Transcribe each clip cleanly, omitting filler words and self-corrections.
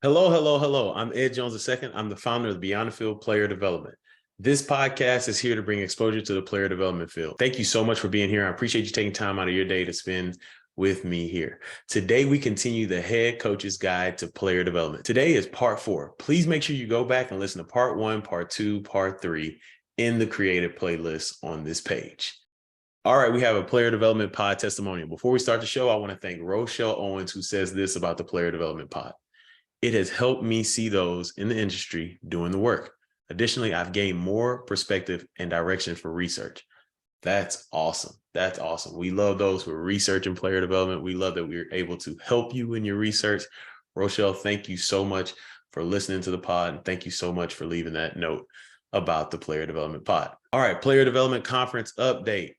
Hello, hello, hello. I'm Ed Jones II. I'm the founder of Beyond the Field Player Development. This podcast is here to bring exposure to the player development field. Thank you so much for being here. I appreciate you taking time out of your day to spend with me here. Today, we continue the Head Coach's Guide to Player Development. Today is part 4. Please make sure you go back and listen to part 1, part 2, part 3 in the creative playlist on this page. All right, we have a player development pod testimonial. Before we start the show, I want to thank Rochelle Owens, who says this about the player development pod. It has helped me see those in the industry doing the work. Additionally, I've gained more perspective and direction for research. That's awesome. That's awesome. We love those who are researching player development. We love that we're able to help you in your research. Rochelle, thank you so much for listening to the pod. And thank you so much for leaving that note about the player development pod. All right, player development conference update.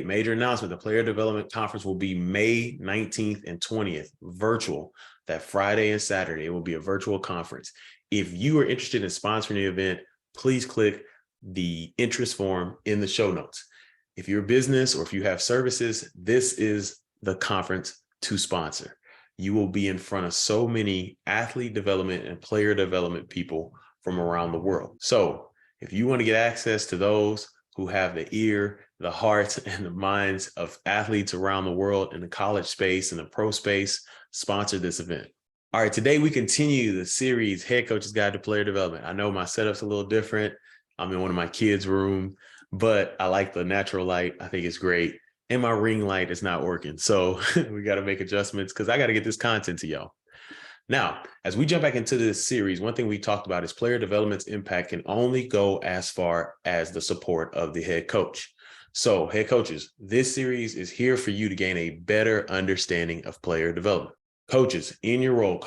Major announcement. The player development conference will be May 19th and 20th, virtual. That Friday and Saturday, it will be a virtual conference. If you are interested in sponsoring the event, please click the interest form in the show notes. If you're a business or if you have services, this is the conference to sponsor. You will be in front of so many athlete development and player development people from around the world. So if you want to get access to those who have the ear, the hearts, and the minds of athletes around the world in the college space and the pro space, sponsor this event. All right, today we continue the series Head Coach's Guide to Player Development. I know my setup's a little different. I'm in one of my kids' room, but I like the natural light. I think it's great. And my ring light is not working. So we got to make adjustments because I got to get this content to y'all. Now, as we jump back into this series, one thing we talked about is player development's impact can only go as far as the support of the head coach. So head coaches, this series is here for you to gain a better understanding of player development. Coaches in your role,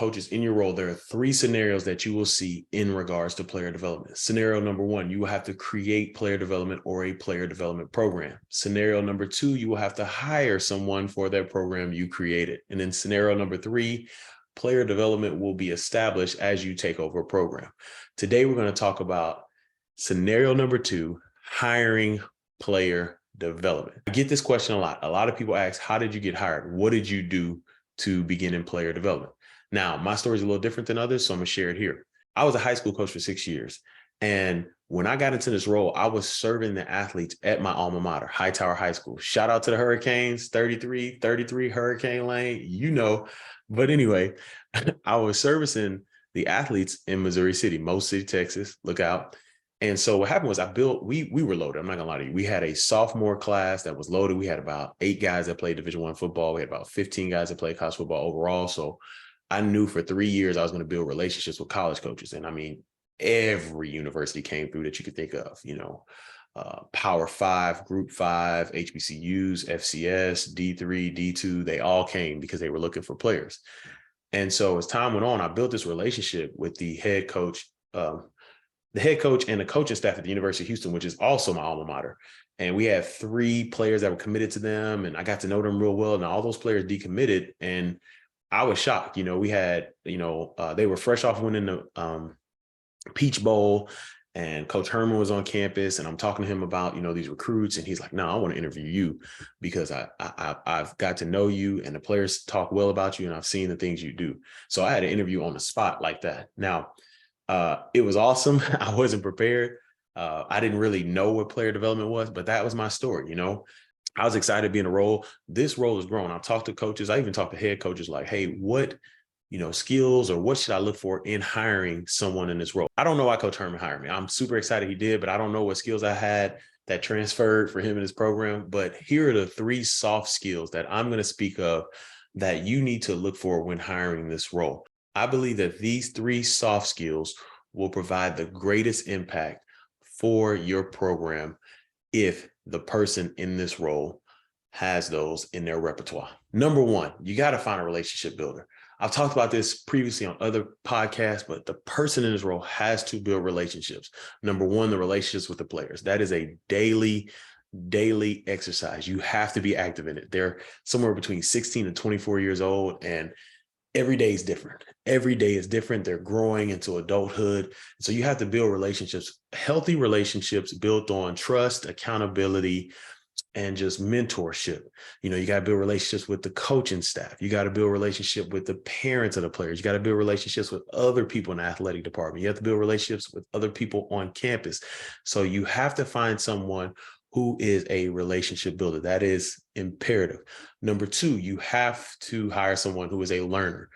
there are 3 scenarios that you will see in regards to player development. Scenario number 1, you will have to create player development or a player development program. Scenario number 2, you will have to hire someone for that program you created. And then scenario number 3, player development will be established as you take over a program. Today, we're going to talk about scenario number 2, hiring player development. I get this question a lot. A lot of people ask, how did you get hired? What did you do to begin in player development? Now, my story is a little different than others, so I'm going to share it here. I was a high school coach for 6 years. And when I got into this role, I was serving the athletes at my alma mater, Hightower High School. Shout out to the Hurricanes, 33 Hurricane Lane, you know. But anyway, I was servicing the athletes in Missouri City, Most City, Texas. Look out. And so what happened was we were loaded. I'm not gonna lie to you. We had a sophomore class that was loaded. We had about 8 guys that played Division I football. We had about 15 guys that played college football overall. So I knew for 3 years I was going to build relationships with college coaches. And I mean, every university came through that you could think of, Power 5, Group 5, HBCUs, FCS, D3, D2, they all came because they were looking for players. And so as time went on, I built this relationship with the head coach and the coaching staff at the University of Houston, which is also my alma mater. And we had 3 players that were committed to them, and I got to know them real well. Now, all those players decommitted, and I was shocked. We had, they were fresh off winning the Peach Bowl, and Coach Herman was on campus, and I'm talking to him about, these recruits, and he's like, no, I want to interview you because I've got to know you, and the players talk well about you, and I've seen the things you do. So I had an interview on the spot like that. Now, it was awesome. I wasn't prepared. I didn't really know what player development was, but that was my story. I was excited to be in a role. This role has grown. I've talked to coaches. I even talked to head coaches like, hey, what, skills or what should I look for in hiring someone in this role? I don't know why Coach Herman hired me. I'm super excited he did, but I don't know what skills I had that transferred for him in his program. But here are the 3 soft skills that I'm going to speak of that you need to look for when hiring this role. I believe that these 3 soft skills will provide the greatest impact for your program if the person in this role has those in their repertoire. Number 1, you got to find a relationship builder. I've talked about this previously on other podcasts, but the person in this role has to build relationships. Number 1, the relationships with the players. That is a daily exercise. You have to be active in it. They're somewhere between 16 and 24 years old, and every day is different. Every day is different. They're growing into adulthood. So you have to build relationships, healthy relationships built on trust, accountability, and just mentorship. You got to build relationships with the coaching staff. You got to build relationship with the parents of the players. You got to build relationships with other people in the athletic department. You have to build relationships with other people on campus. So you have to find someone who is a relationship builder. That is imperative. Number two, you have to hire someone who is a learner.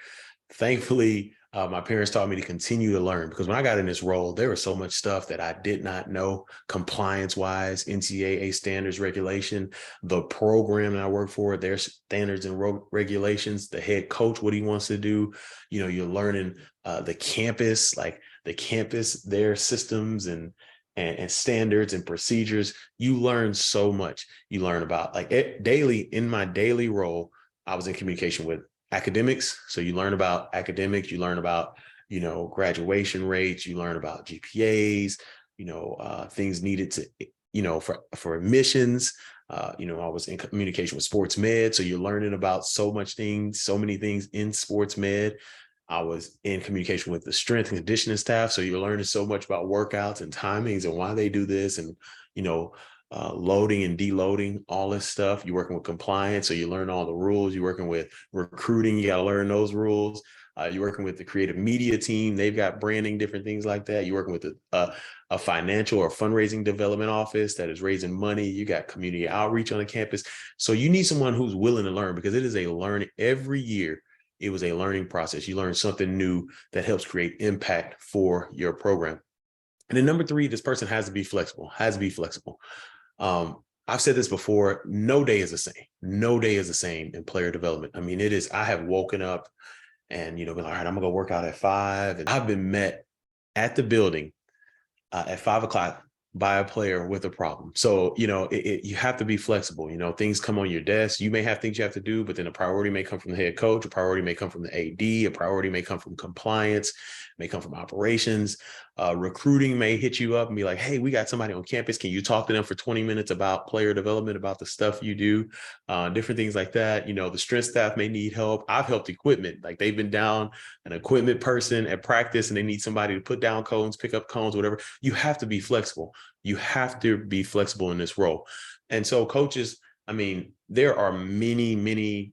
Thankfully, my parents taught me to continue to learn, because when I got in this role, there was so much stuff that I did not know, compliance-wise, NCAA standards, regulation, the program that I work for, their standards and regulations, the head coach, what he wants to do. You're learning the campus, their systems and standards and procedures. You learn so much. You learn about in my daily role, I was in communication with academics. So you learn about academics, you learn about, graduation rates, you learn about GPAs, things needed to, for admissions. I was in communication with sports med. So you're learning about so many things in sports med. I was in communication with the strength and conditioning staff. So you're learning so much about workouts and timings and why they do this, and, loading and deloading, all this stuff. You're working with compliance, so you learn all the rules. You're working with recruiting, you got to learn those rules. You're working with the creative media team. They've got branding, different things like that. You're working with a financial or fundraising development office that is raising money. You got community outreach on the campus. So you need someone who's willing to learn, because it is a learning every year. It was a learning process. You learn something new that helps create impact for your program. And then number three, this person has to be flexible, I've said this before, no day is the same. No day is the same in player development. I mean, I have woken up and, been like, all right, I'm gonna go work out at 5. And I've been met at the building at 5 o'clock by a player with a problem. So, you have to be flexible. Things come on your desk. You may have things you have to do, but then a priority may come from the head coach. A priority may come from the AD. A priority may come from compliance, may come from operations. Recruiting may hit you up and be like, hey, we got somebody on campus. Can you talk to them for 20 minutes about player development, about the stuff you do, different things like that. The strength staff may need help. I've helped equipment. Like, they've been down an equipment person at practice and they need somebody to put down cones, pick up cones, whatever. You have to be flexible. You have to be flexible in this role. And so coaches, I mean, there are many,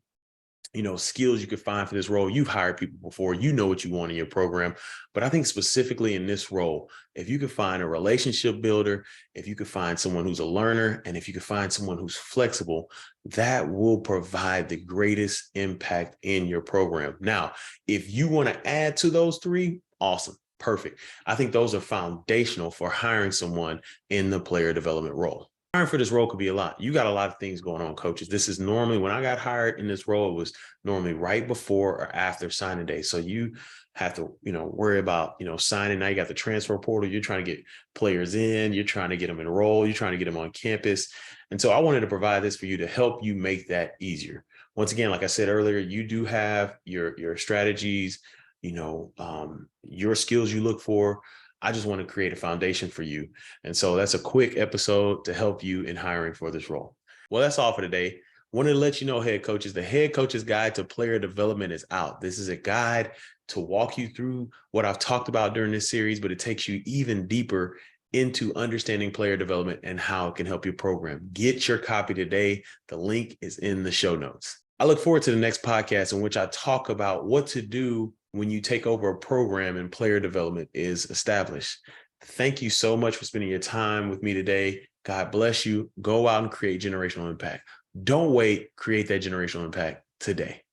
skills you could find for this role. You've hired people before, you know what you want in your program. But I think specifically in this role, if you could find a relationship builder, if you could find someone who's a learner, and if you could find someone who's flexible, that will provide the greatest impact in your program. Now, if you want to add to those three, awesome. Perfect. I think those are foundational for hiring someone in the player development role. Hiring for this role could be a lot. You got a lot of things going on, coaches. This is normally, when I got hired in this role, it was normally right before or after signing day. So you have to, worry about, signing. Now you got the transfer portal. You're trying to get players in. You're trying to get them enrolled. You're trying to get them on campus. And so I wanted to provide this for you to help you make that easier. Once again, like I said earlier, you do have your strategies, your skills you look for. I just want to create a foundation for you. And so that's a quick episode to help you in hiring for this role. Well, that's all for today. Wanted to let you know, head coaches, the Head Coach's Guide to Player Development is out. This is a guide to walk you through what I've talked about during this series, but it takes you even deeper into understanding player development and how it can help your program. Get your copy today. The link is in the show notes. I look forward to the next podcast in which I talk about what to do when you take over a program and player development is established. Thank you so much for spending your time with me today. God bless you. Go out and create generational impact. Don't wait. Create that generational impact today.